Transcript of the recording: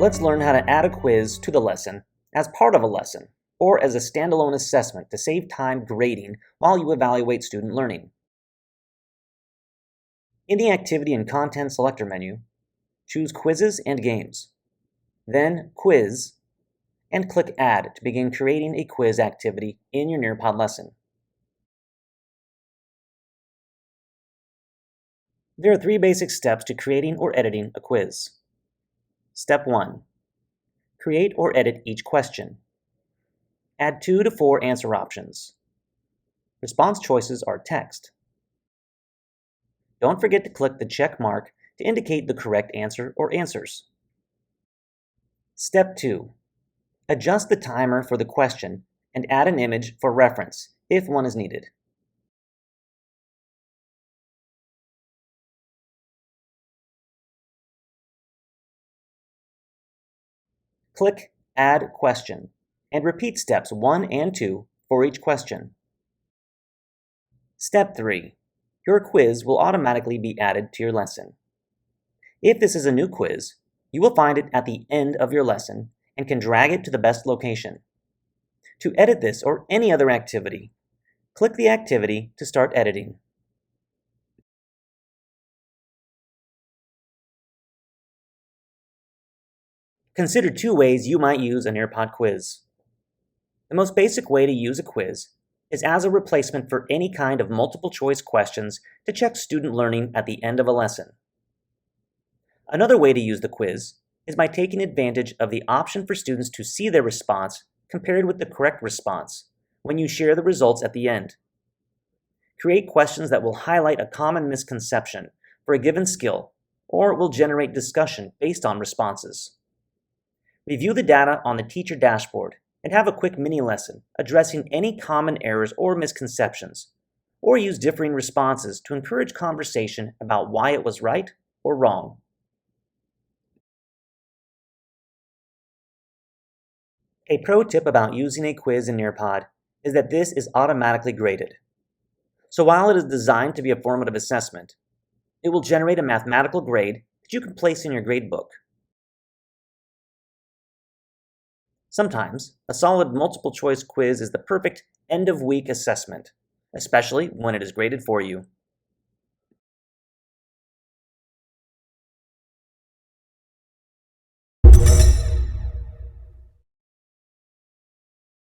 Let's learn how to add a quiz to the lesson as part of a lesson or as a standalone assessment to save time grading while you evaluate student learning. In the Activity and Content Selector menu, choose Quizzes and Games, then Quiz, and click Add to begin creating a quiz activity in your Nearpod lesson. There are 3 basic steps to creating or editing a quiz. Step 1. Create or edit each question. Add 2 to 4 answer options. Response choices are text. Don't forget to click the check mark to indicate the correct answer or answers. Step 2. Adjust the timer for the question and add an image for reference if one is needed. Click Add Question and repeat steps 1 and 2 for each question. Step 3. Your quiz will automatically be added to your lesson. If this is a new quiz, you will find it at the end of your lesson and can drag it to the best location. To edit this or any other activity, click the activity to start editing. Consider 2 ways you might use a Nearpod quiz. The most basic way to use a quiz is as a replacement for any kind of multiple choice questions to check student learning at the end of a lesson. Another way to use the quiz is by taking advantage of the option for students to see their response compared with the correct response when you share the results at the end. Create questions that will highlight a common misconception for a given skill or will generate discussion based on responses. Review the data on the teacher dashboard and have a quick mini lesson addressing any common errors or misconceptions, or use differing responses to encourage conversation about why it was right or wrong. A pro tip about using a quiz in Nearpod is that this is automatically graded. So while it is designed to be a formative assessment, it will generate a mathematical grade that you can place in your gradebook. Sometimes, a solid multiple choice quiz is the perfect end-of-week assessment, especially when it is graded for you.